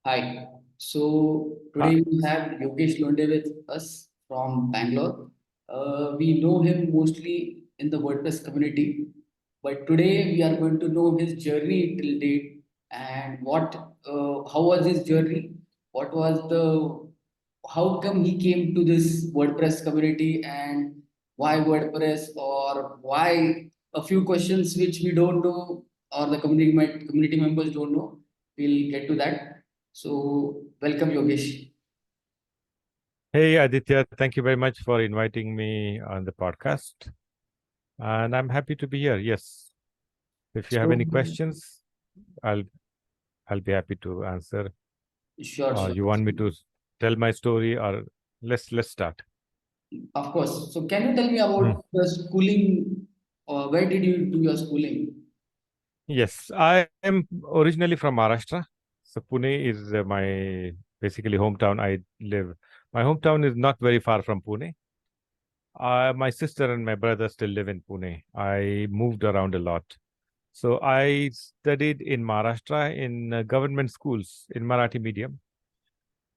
Hi. So Uh, today we have Yogesh Londhe with us from Bangalore. We know him mostly in the WordPress community, but today we are going to know his journey till date and how was his journey? What was how come he came to this WordPress community and why WordPress or why a few questions which we don't know or the community members don't know. We'll get to that. So, welcome, Yogesh. hey, Aditya, thank you very much for inviting me on the podcast. And I'm happy to be here. Yes. If you have So, any questions, I'll I'll be happy to answer. sure, Or sure. you want me to tell my story, or let's start. Of course. So, can you tell me Hmm. about the schooling? Where did you do your schooling? Yes, I am originally from Maharashtra. So Pune is my basically hometown. I live. My hometown is not very far from Pune. My sister and my brother still live in Pune. I moved around a lot. So I studied in Maharashtra in government schools in Marathi medium.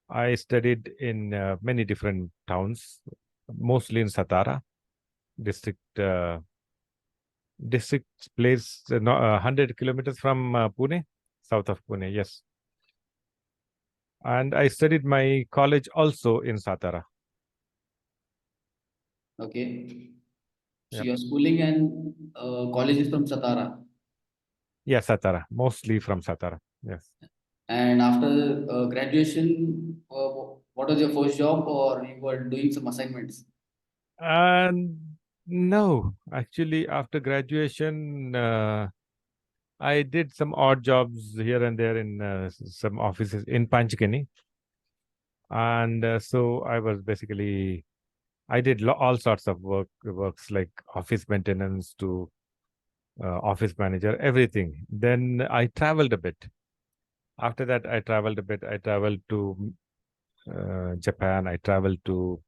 I studied in many different towns, mostly in Satara district. District place 100 kilometers from Pune, south of Pune. Yes, and I studied my college also in Satara. Okay. So, Yep. your schooling and college is from Satara. Yeah, Satara, mostly from Satara. Yes. And after graduation, what was your first job or you were doing some assignments? And no, actually, after graduation, I did some odd jobs here and there in some offices in Panchgani, and so I was basically I did all sorts of works like office maintenance to office manager, everything. Then I traveled a bit. After that, I traveled a bit. I traveled to Japan. I traveled to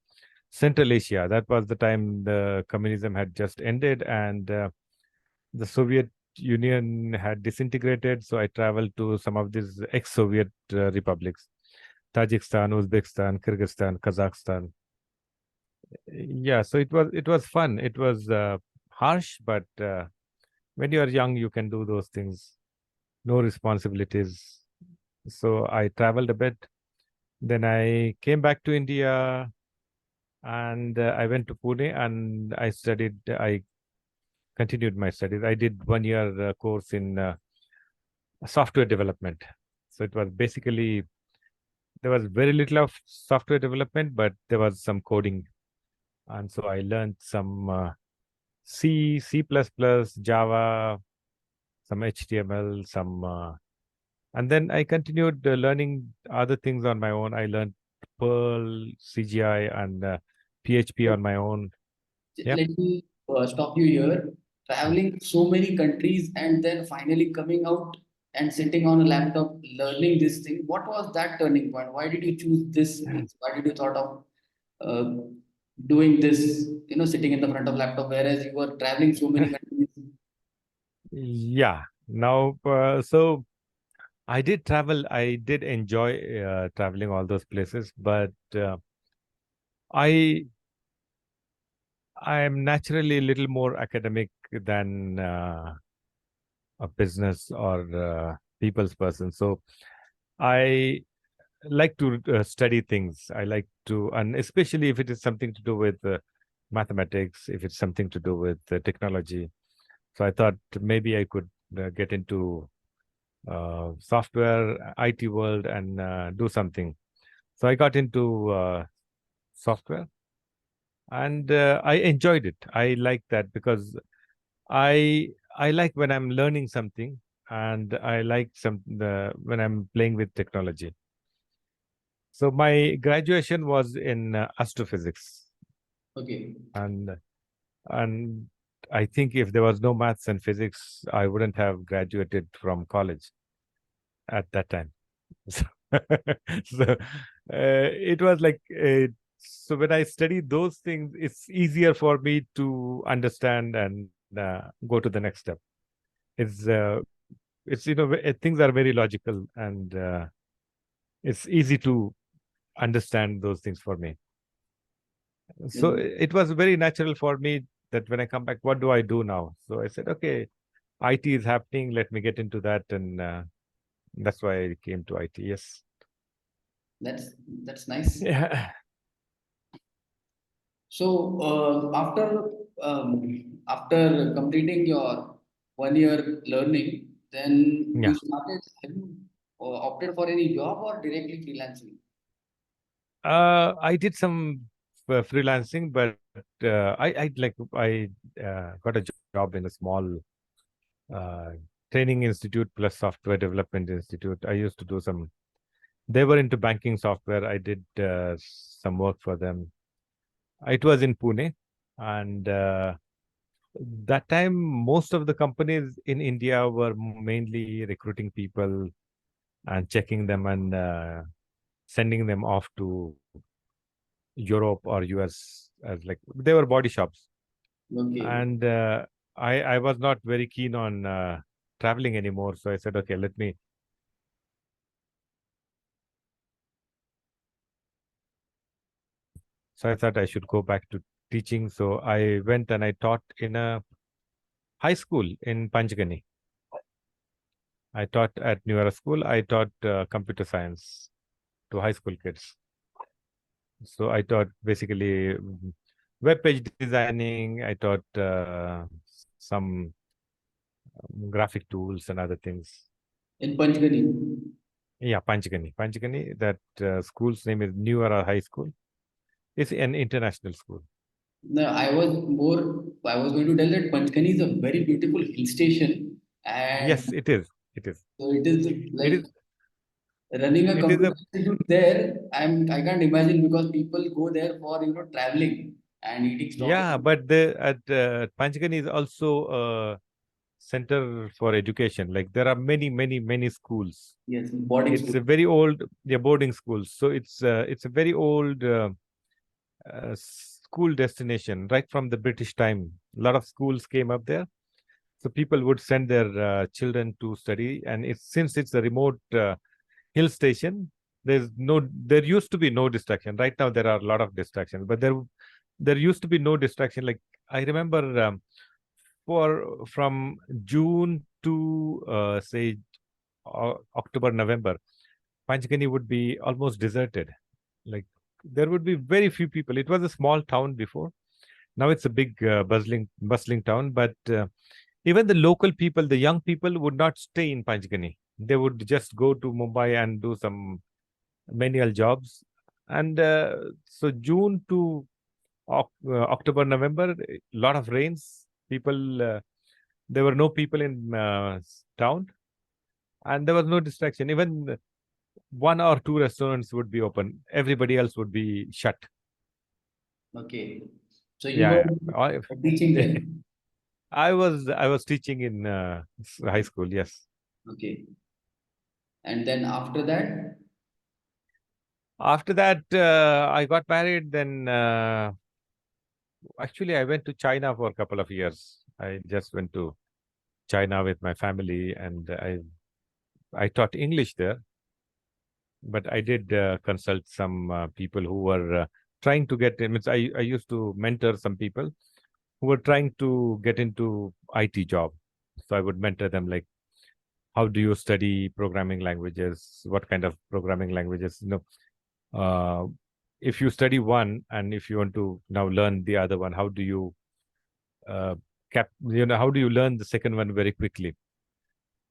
Central Asia. That was the time the communism had just ended and the Soviet Union had disintegrated. So I traveled to some of these ex-Soviet republics: Tajikistan, Uzbekistan, Kyrgyzstan, Kazakhstan. Yeah, so it was fun. It was harsh, but when you are young, you can do those things. No responsibilities. So I traveled a bit. Then I came back to India and I went to Pune and I studied. I continued my studies. I did 1 year course in software development. So it was basically there was very little of software development, but there was some coding, and so I learned some C, C++, Java, some HTML, some, and then I continued learning other things on my own. I learned Perl, CGI, and PHP on my own. Yep. Let me stop you here. Traveling so many countries and then finally coming out and sitting on a laptop learning this thing. What was that turning point? Why did you choose this? Means why did you thought of uh, doing this? Sitting in the front of laptop, whereas you were traveling so many countries. Yeah. Now, so I did travel. I did enjoy traveling all those places, but I I am naturally a little more academic than a business or people's person. So I like to study things. I like to, and especially if it is something to do with mathematics, if it's something to do with technology. So I thought maybe I could get into software, IT world, and do something. So I got into software, and I enjoyed it. I like that because I like when I'm learning something, and I like when I'm playing with technology. So my graduation was in astrophysics, Okay. and and I think if there was no maths and physics, I wouldn't have graduated from college at that time. So, so it was like so when I study those things, it's easier for me to understand and go to the next step. It's it's things are very logical and it's easy to understand those things for me. So Yes, it was very natural for me that when I come back, what do I do now? So I said, okay, IT is happening. Let me get into that, and that's why I came to IT. Yes. that's that's nice. Yeah. So after completing your 1 year learning, then you Yeah. started. Have you opted for any job or directly freelancing? I did some freelancing, but I got a job in a small uh, training institute plus software development institute. I used to do some. They were into banking software. I did some work for them. It was in Pune, and that time most of the companies in India were mainly recruiting people and checking them and sending them off to Europe or US as like they were body shops. Okay. And I was not very keen on traveling anymore. So I said, okay, let me. So I thought I should go back to teaching. So I went and I taught in a high school in Panchgani. I taught at New Era School. I taught computer science to high school kids. So I taught basically web page designing. I taught some graphic tools and other things. In Panchgani. Yeah, Panchgani. Panchgani, that school's name is New Era High School. It's an international school. No, I was going to tell that Panchgani is a very beautiful hill station, and Yes, it is. It is. so it is It like is. running a It is computer a institute there. I can't imagine because people go there for traveling and eating yeah, strawberries. but the at Panchgani is also a center for education. Like there are many schools. Yes, boarding It's school. a very old, yeah, boarding schools. So it's a very old school destination, right from the British time. A lot of schools came up there, so people would send their children to study. And it's since it's a remote hill station, there used to be no distraction. Right now there are a lot of distractions, but there used to be no distraction. Like I remember for from June to say October, November, Panchgani would be almost deserted. Like there would be very few people. It was a small town before. Now it's a big, bustling town. But even the local people, the young people, would not stay in Panchgani. They would just go to Mumbai and do some manual jobs. And so June to October, November, a lot of rains. People, there were no people in town, and there was no distraction. Even one or two restaurants would be open. Everybody else would be shut. Okay, so you Yeah, were teaching yeah. there. I was teaching in high school. Yes. Okay, and then after that, After that, I got married. Then actually, I went to China for a couple of years. I just went to China with my family, and I taught English there. But I did consult some people who were trying to get in. I used to mentor some people who were trying to get into IT job. So I would mentor them like, how do you study programming languages? What kind of programming languages? Uh, if you study one and if you want to now learn the other one, how do you how do you learn the second one very quickly?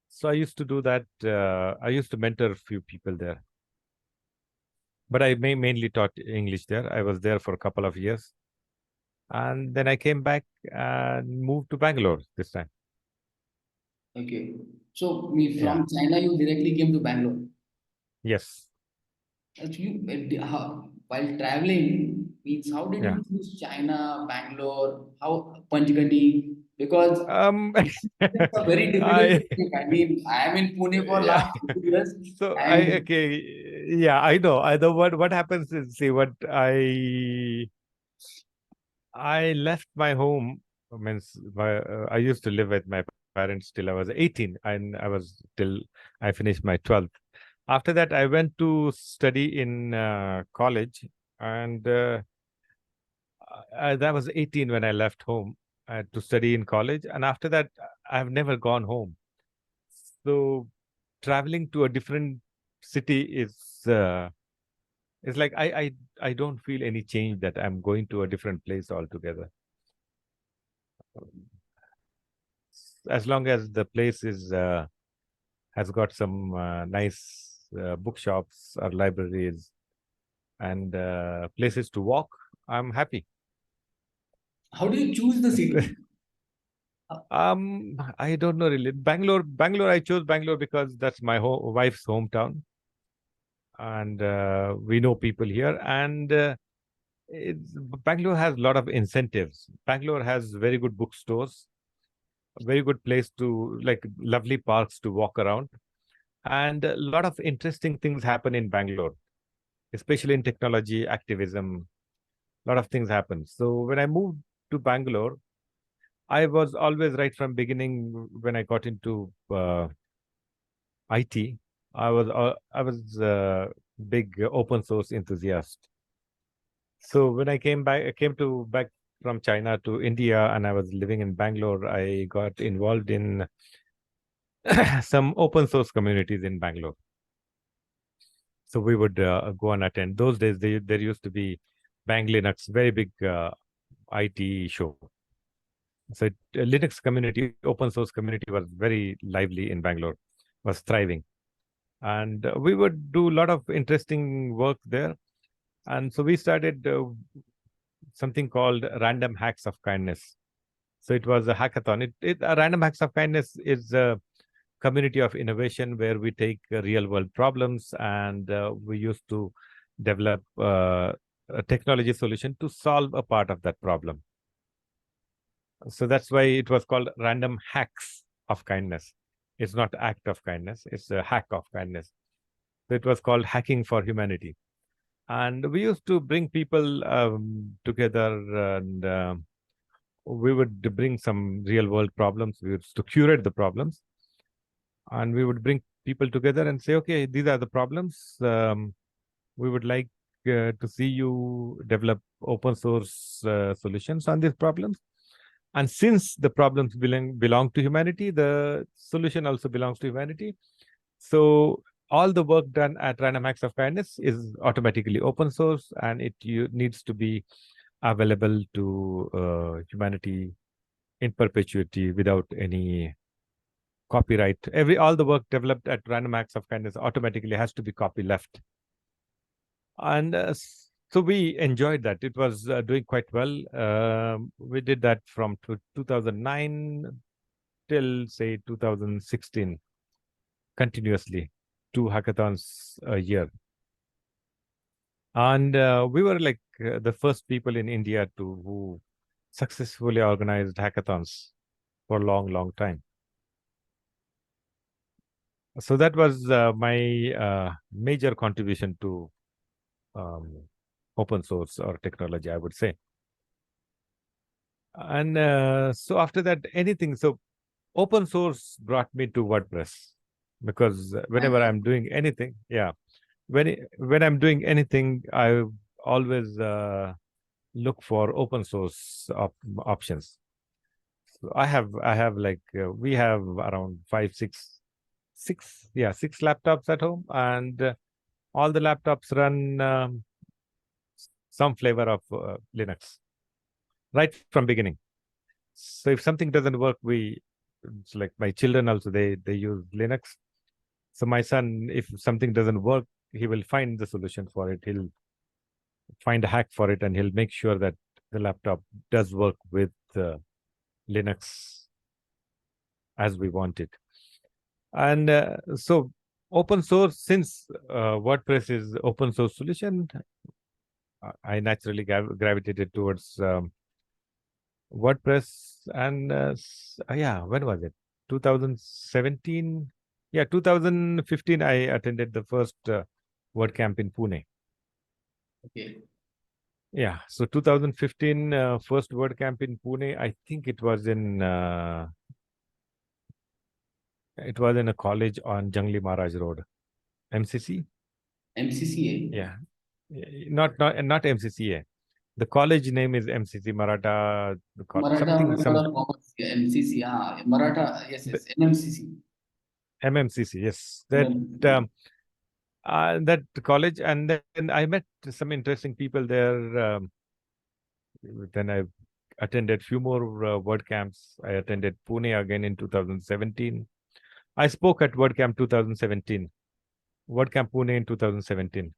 So I used to do that. I used to mentor a few people there, but I mainly taught English there. I was there for a couple of years, and then I came back and moved to Bangalore this time. okay. So me Yeah. from China, you directly came to Bangalore. Yes. While traveling, means how did Yeah. you choose China, Bangalore, how Panchgani? Because Um, it's a very difficult I thing. I mean, I am in Pune for yeah. last 2 years, So I and okay. Yeah, I know. I know what happens is, see, what I left my home. Means I used to live with my parents till I was 18, and I was till I finished my 12th. After that, I went to study in college, and that was 18 when I left home to study in college. And after that, I've never gone home. So traveling to a different city is like I don't feel any change that I'm going to a different place altogether. As long as the place is has got some nice bookshops or libraries and places to walk, I'm happy. How do you choose the city? Uh, I don't know really. Bangalore. I chose Bangalore because that's my wife's hometown, and we know people here. And Bangalore has a lot of incentives. Bangalore has very good bookstores, a very good place to like lovely parks to walk around, and a lot of interesting things happen in Bangalore, especially in technology, activism. A lot of things happen. So when I moved to Bangalore, I was always right from beginning when I got into IT. I was big open source enthusiast. So when I came back, I came to back from China to India, and I was living in Bangalore. I got involved in some open source communities in Bangalore. So we would go and attend. Those days, there used to be Bang Linux, very big IT show. So Linux community, open source community was very lively in Bangalore, was thriving. And we would do a lot of interesting work there. And so we started something called Random Hacks of Kindness. So it was a hackathon. Random Hacks of Kindness is a community of innovation where we take real world problems and we used to develop a technology solution to solve a part of that problem. So that's why it was called Random Hacks of Kindness. It's not act of kindness, it's a hack of kindness. So it was called Hacking for Humanity. And we used to bring people together, and we would bring some real world problems. We used to curate the problems, and we would bring people together and say, okay, these are the problems. We would like to see you develop open source solutions on these problems. And since the problems belong to humanity, the solution also belongs to humanity. So all the work done at Random Acts of Kindness is automatically open source, and it needs to be available to humanity in perpetuity without any copyright. All the work developed at Random Acts of Kindness automatically has to be copy left, and so we enjoyed that. It was doing quite well. We did that from 2009 till say 2016 continuously, 2 hackathons a year. And we were like the first people in India to who successfully organized hackathons for a long, long time. So that was my major contribution to um, open source or technology, I would say. And so after that, anything. So open source brought me to WordPress because whenever I'm doing anything, yeah, when I'm doing anything, I always look for open source options. So I have like we have around six laptops at home, and all the laptops run some flavor of Linux right from beginning. So if something doesn't work, it's like my children also they use Linux. So my son, if something doesn't work, he will find the solution for it. He'll find a hack for it, and he'll make sure that the laptop does work with Linux as we want it. And so open source, since WordPress is open source solution, I naturally gravitated towards WordPress. And yeah, when was it? 2017. Yeah, 2015. I attended the first WordCamp in Pune. Okay. Yeah, so 2015 first WordCamp in Pune. I think it was in a college on Jangli Maharaj Road. MCC. MCCA. Yeah, not MCCA. The college name is MCC Maratha. Maratha Something Board some of Commerce. Yeah, MCC. Ah, Maratha. Yes, the yes. MMCC. MMCC. Yes, MMCC. that college, and then I met some interesting people there. Then I attended few more word camps. I attended Pune again in 2017. I spoke at WordCamp 2017. WordCamp Pune in 2017.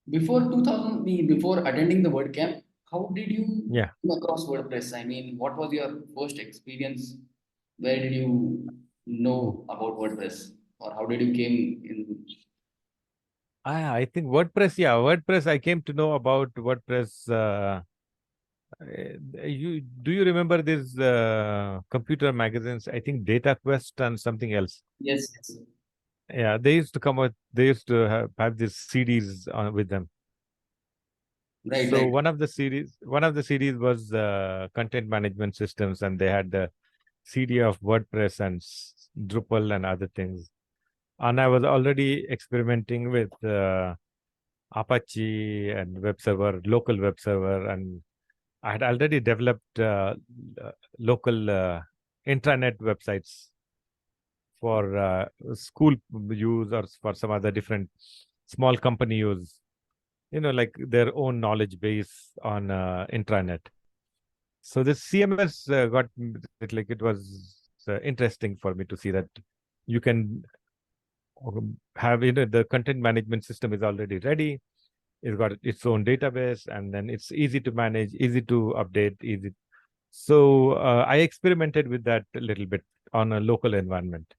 Before 2000, before attending the WordCamp, how did you Yeah, come across WordPress? I mean, what was your first experience? Where did you know about WordPress, or how did you came in? I think WordPress. Yeah, WordPress. I came to know about WordPress. You do you remember these computer magazines? I think Data Quest and something else. Yes, yes. Yeah, they used to come out. They used to have these CDs with them. Right, So right. one of the series was content management systems, and they had the CD of WordPress and Drupal and other things. And I was already experimenting with Apache and web server, local web server, and I had already developed local intranet websites for school use or for some other different small company use. Like their own knowledge base on intranet. So this CMS got it like it was interesting for me to see that you can have the content management system is already ready. It's got its own database, and then it's easy to manage, easy to update, easy. So I experimented with that a little bit on a local environment,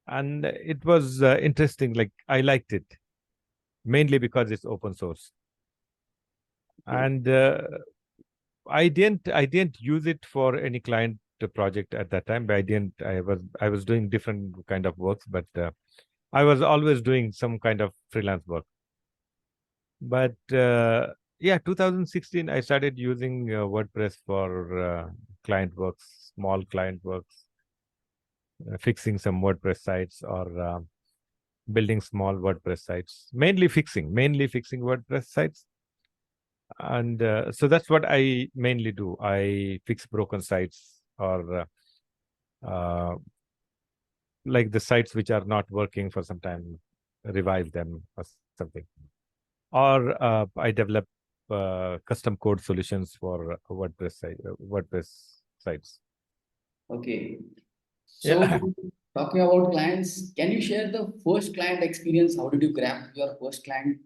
and it was interesting. Like I liked it mainly because it's open source, Okay. and I didn't use it for any client project at that time. But I was doing different kind of works, but I was always doing some kind of freelance work. But yeah, 2016 I started using WordPress for client works, small client works, fixing some WordPress sites or building small WordPress sites. Mainly fixing WordPress sites, and so that's what I mainly do. I fix broken sites or like the sites which are not working for some time, revive them or something. Or I develop custom code solutions for WordPress sites. Okay. So, Yeah, talking about clients, can you share the first client experience? How did you grab your first client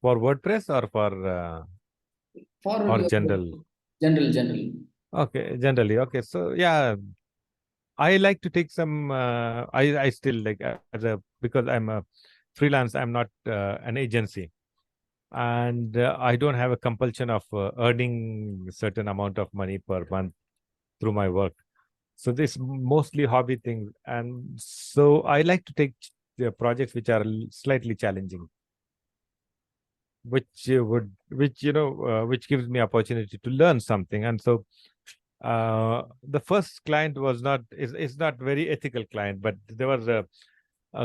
for WordPress for or your general. general? Okay, generally. Okay, so yeah, I like to take some. I still like as a because I'm a freelance. I'm not an agency, and I don't have a compulsion of earning certain amount of money per month through my work. So this mostly hobby thing, and so I like to take projects which are slightly challenging, which gives me opportunity to learn something. And so the first client is not very ethical client, but there was a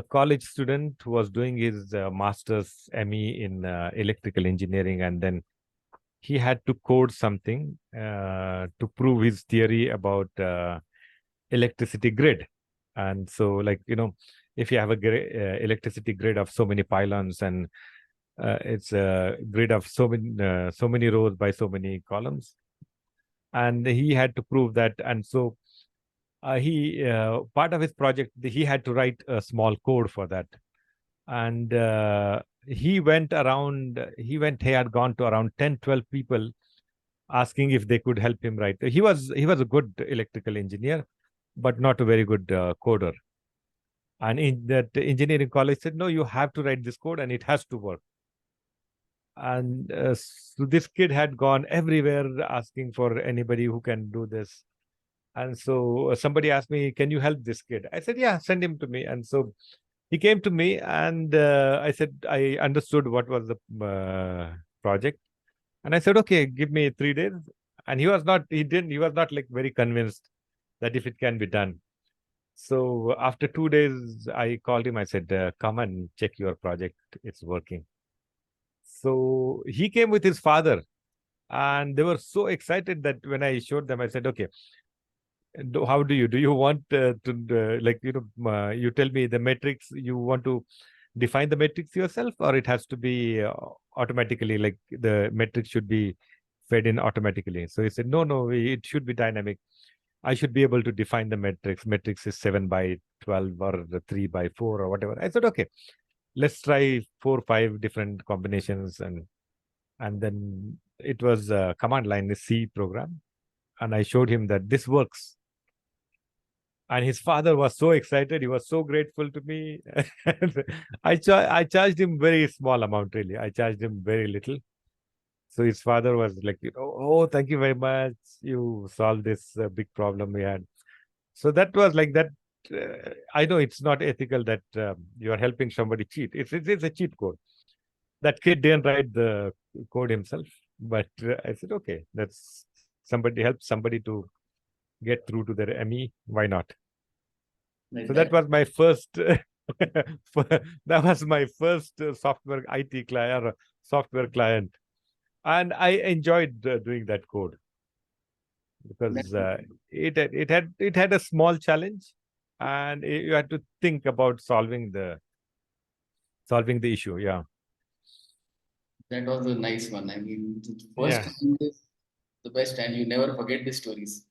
college student who was doing his master's ME in electrical engineering, and then he had to code something to prove his theory about electricity grid. And so, like, if you have a electricity grid of so many pylons, and it's a grid of so many rows by so many columns, and he had to prove that. And so he part of his project, he had to write a small code for that. And he had gone to around 10, 12 people asking if they could help him write. He was a good electrical engineer, but not a very good coder. And in that engineering college said, no, you have to write this code and it has to work. And so this kid had gone everywhere asking for anybody who can do this. And so somebody asked me, can you help this kid? I said, yeah, send him to me. And so he came to me, and I said, I understood what was the project. And I said, okay, give me 3 days. And he was not like very convinced that if it can be done. So after 2 days, I called him. I said, "Come and check your project. It's working." So he came with his father, and they were so excited that when I showed them, I said, "Okay, how do you want to like you tell me the metrics, you want to define the metrics yourself, or it has to be automatically, like the metrics should be fed in automatically?" So he said, no, it should be dynamic. I should be able to define the metrics is 7 by 12 or the 3 by 4 or whatever. I said, okay, let's try 4 5 different combinations. And then it was a command line C program, and I showed him that this works. And his father was so excited. He was so grateful to me. And I charged him very small amount, really. I charged him very little. So his father was like, oh, thank you very much. You solved this big problem we had. So that was like that. I know it's not ethical that you are helping somebody cheat. It's a cheat code. That kid didn't write the code himself, but I said, okay, that's somebody help somebody to get through to their ME. Why not? Like So that that. was my first. That was my first software IT client or software client, and I enjoyed doing that code that because it had a small challenge, and you had to think about solving the issue. Yeah, that was a nice one. I mean, the first yeah, time is the best, and you never forget the stories.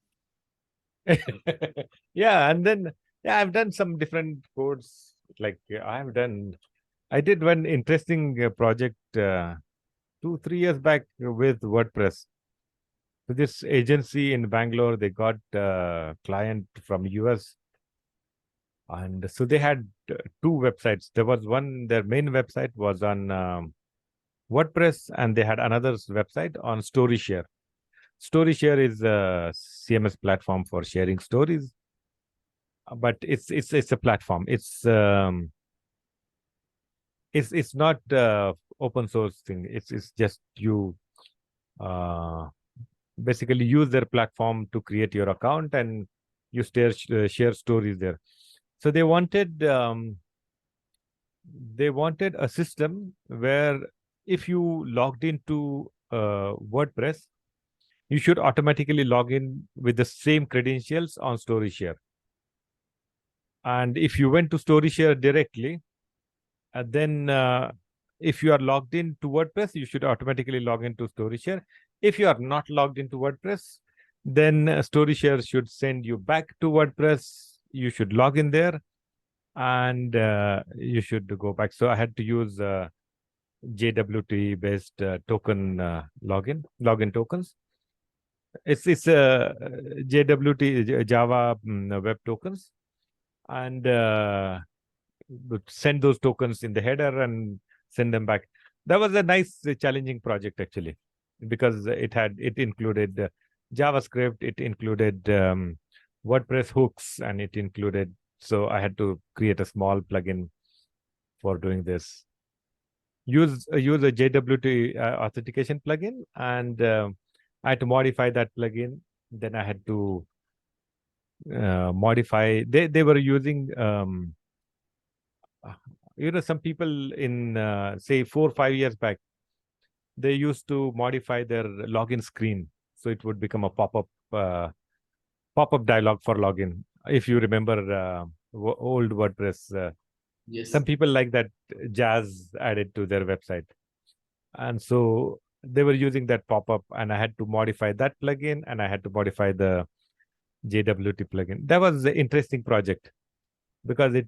yeah. And then yeah, I've done some different codes. Like I did one interesting project 2 3 years back with WordPress. So this agency in Bangalore, they got a client from US, and so they had two websites. There was one, their main website was on WordPress, and they had another website on StoryShare. StoryShare is a CMS platform for sharing stories, but it's a platform. It's not open source thing. It's just you uh, basically use their platform to create your account, and you share stories there. So they wanted a system where if you logged into WordPress, you should automatically log in with the same credentials on StoryShare. And if you went to StoryShare directly, then if you are logged into WordPress, you should automatically log into StoryShare. If you are not logged into WordPress, then StoryShare should send you back to WordPress. You should log in there, and you should go back. So I had to use JWT based token login tokens. It's JWT Java web tokens, and would send those tokens in the header and send them back. That was a nice challenging project actually, because it included JavaScript, it included WordPress hooks, and it included. So I had to create a small plugin for doing this. Use a JWT authentication plugin, and I had to modify that plugin. Then I had to modify. They were using uh, some people in say 4 5 years back, they used to modify their login screen so it would become a pop-up dialog for login. If you remember old WordPress, Yes. some people like that jazz added to their website, and so they were using that pop-up, and I had to modify that plugin, and I had to modify the JWT plugin. That was an interesting project because it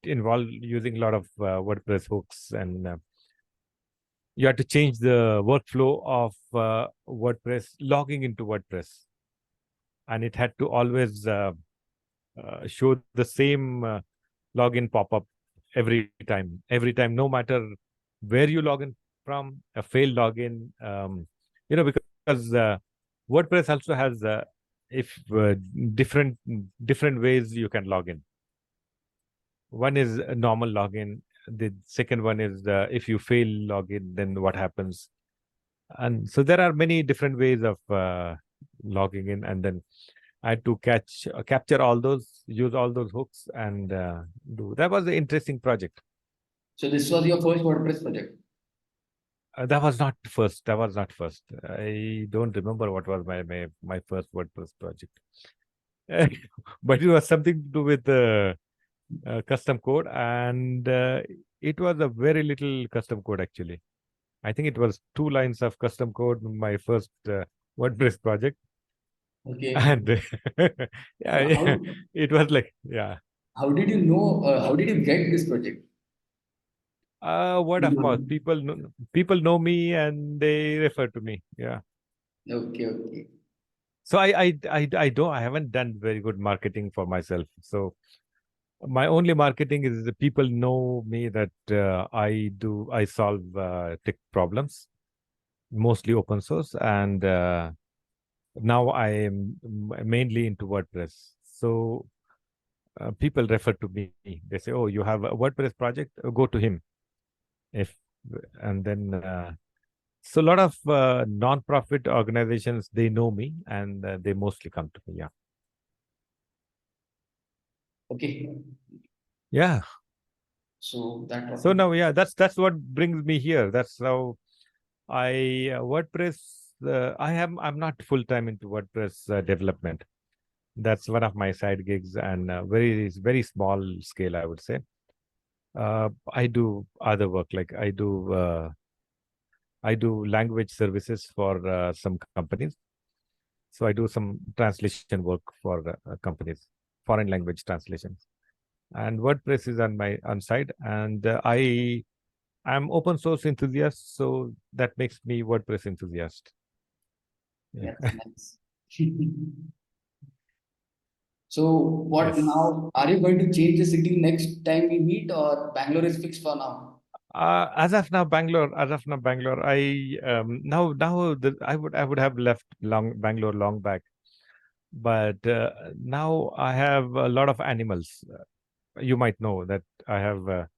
involved using a lot of WordPress hooks, and you had to change the workflow of WordPress logging into WordPress, and it had to always show the same login pop up every time, no matter where you log in from, a failed login. Because WordPress also has if different ways you can log in. One is a normal login. The second one is if you fail login, then what happens? And so there are many different ways of logging in, and then I had to capture all those, use all those hooks, and do. That was an interesting project. So this was your first WordPress project. That was not first. That was not first. I don't remember what was my first WordPress project, but it was something to do with custom code, and it was a very little custom code actually. I think it was 2 lines of custom code. My first WordPress project, Okay. and yeah, So yeah, it was like yeah, how did you know? How did you get this project? word of mouth. People know me and they refer to me. Yeah. Okay, okay. So I haven't done very good marketing for myself. So my only marketing is the people know me that I solve tech problems, mostly open source, and now I am mainly into WordPress. So people refer to me. They say, "Oh, you have a WordPress project? Go to him." If and then so a lot of non-profit organizations they know me and they mostly come to me. Yeah, Okay. yeah. So that So topic. now, yeah, that's what brings me here. That's how I WordPress. I'm not full time into WordPress development. That's one of my side gigs and very small scale, I would say. I do other work like I do language services for some companies. So I do some translation work for companies, foreign language translations. And WordPress is on my on side, and I'm open source enthusiast, so that makes me WordPress enthusiast. Yeah. That's nice. So what Yes. now? Are you going to change the city next time we meet, or Bangalore is fixed for now? As of now, Bangalore. As of now, Bangalore. I would have left long Bangalore long back, but now I have a lot of animals. You might know that I have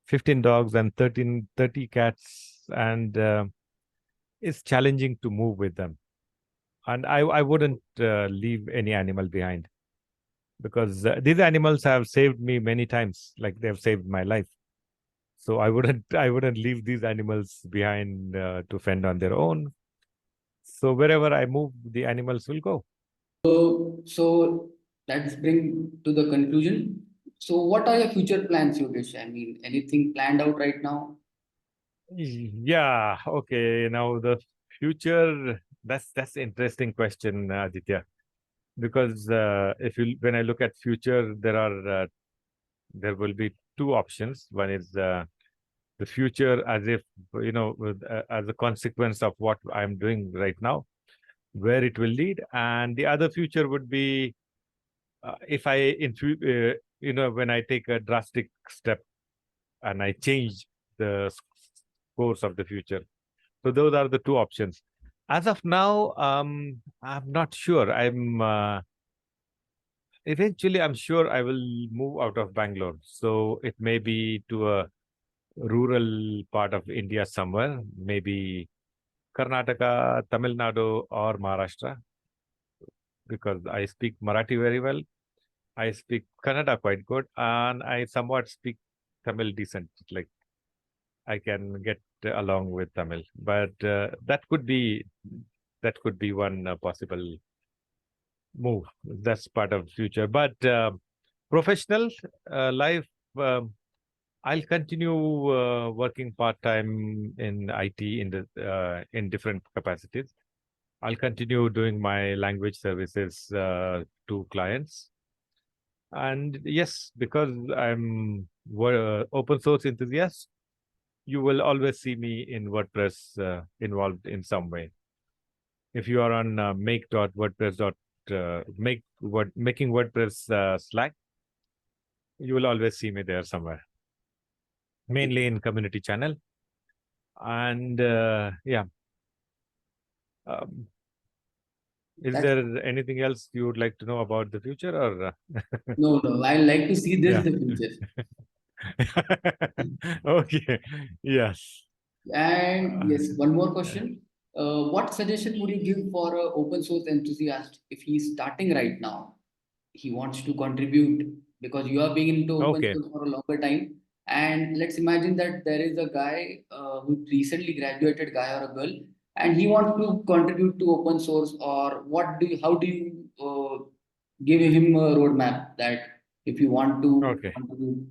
15 dogs and 30 cats, and it's challenging to move with them. And I wouldn't leave any animal behind because these animals have saved me many times. Like they've saved my life. So I wouldn't leave these animals behind to fend on their own. So wherever I move, the animals will go. So let's bring to the conclusion. So what are your future plans, Yogesh? I mean, anything planned out right now? Yeah. Okay. Now the future. That's interesting question, Aditya. Because if you when I look at future, there will be two options. One is the future as if as a consequence of what I'm doing right now, where it will lead, and the other future would be if I when I take a drastic step and I change the course of the future. So those are the two options. As of now, I'm not sure. I'm sure I will move out of Bangalore. So it may be to a rural part of India somewhere, maybe Karnataka, Tamil Nadu, or Maharashtra, because I speak Marathi very well. I speak Kannada quite good, and I somewhat speak Tamil decent. Like I can get along with Tamil, but that could be one possible move. That's part of the future. But professional life, um, I'll continue working part time in IT in different capacities. I'll continue doing my language services to clients. And yes, because I'm open source enthusiast, you will always see me in WordPress involved in some way. If you are on making WordPress Slack, you will always see me there somewhere, mainly in community channel. And yeah, um, is That's there anything else you would like to know about the future, or no, no. I like to see this yeah? in the future. Okay. Yes. And Uh, yes, one more question. What suggestion would you give for a open source enthusiast if he's starting right now? He wants to contribute because you are being into open Okay. source for a longer time. And let's imagine that there is a guy who recently graduated, guy or a girl, and he wants to contribute to open source. Or how do you give him a roadmap that if you want to Okay. contribute?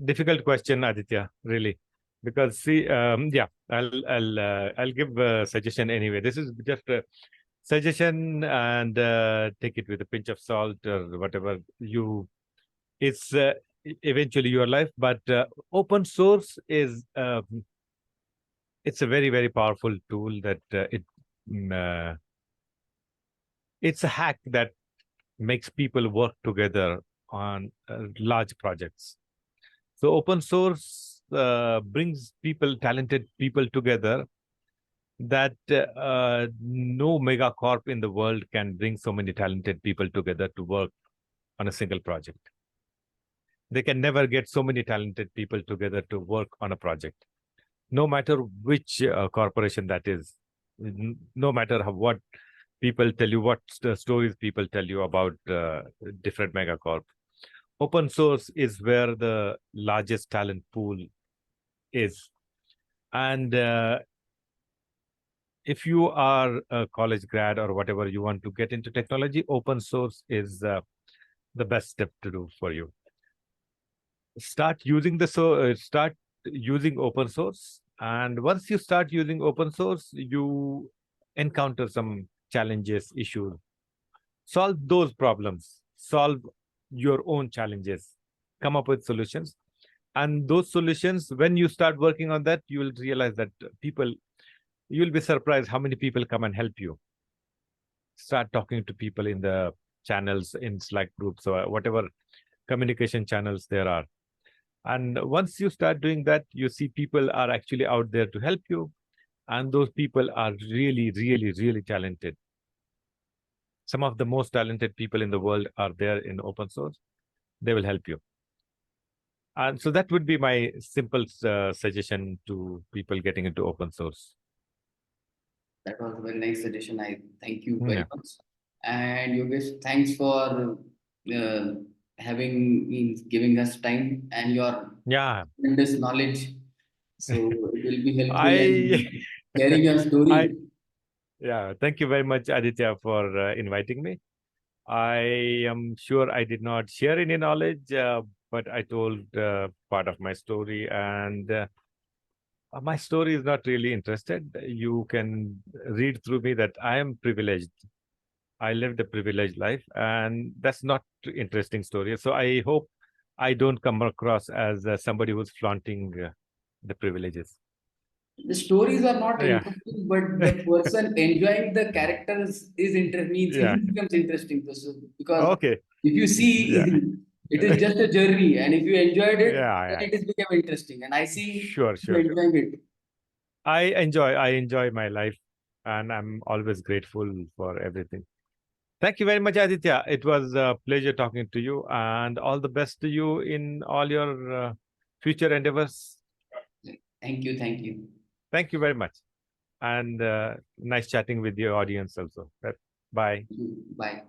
Difficult question, Aditya, really. Because see, yeah, I'll give a suggestion anyway. This is just a suggestion, and take it with a pinch of salt or whatever you. It's eventually your life, but open source is it's a very very powerful tool that mm, uh, it's a hack that makes people work together on large projects. So open source brings people, talented people together that no mega corp in the world can bring so many talented people together to work on a single project. They can never get so many talented people together to work on a project, no matter which corporation that is, no matter what people tell you, what stories people tell you about different mega corp. Open source is where the largest talent pool is. And if you are a college grad or whatever you want to get into technology, open source is the best step to do for you. Start using open source, and once you start using open source, you encounter some challenges, issues. Solve those problems. Solve your own challenges. Come up with solutions, and those solutions, when you start working on that, you will realize that people you'll be surprised how many people come and help you. Start talking to people in the channels, in Slack groups or whatever communication channels there are. And once you start doing that, you see people are actually out there to help you, and those people are really really really talented. Some of the most talented people in the world are there in open source. They will help you. And so that would be my simple suggestion to people getting into open source. That was a very nice suggestion. I thank you very Yeah. much. And Yogesh, thanks for uh, giving us time and your Yeah. tremendous knowledge. So it will be helpful I in sharing your I story. yeah, thank you very much, Aditya, for inviting me. I am sure I did not share any knowledge, but I told part of my story, and my story is not really interested. You can read through me that I am privileged. I lived a privileged life, and that's not interesting story. So I hope I don't come across as somebody who's flaunting the privileges. The stories are not Yeah, interesting, but the person enjoying the characters is means he yeah. becomes interesting. Because Okay. if you see, Yeah, it is just a journey, and if you enjoyed it, yeah, then yeah. it is become interesting. And I see Sure, you sure. enjoying it. I enjoy my life, and I'm always grateful for everything. Thank you very much, Aditya. It was a pleasure talking to you, and all the best to you in all your future endeavors. Thank you, thank you. Thank you very much, and nice chatting with your audience also. Bye. Bye.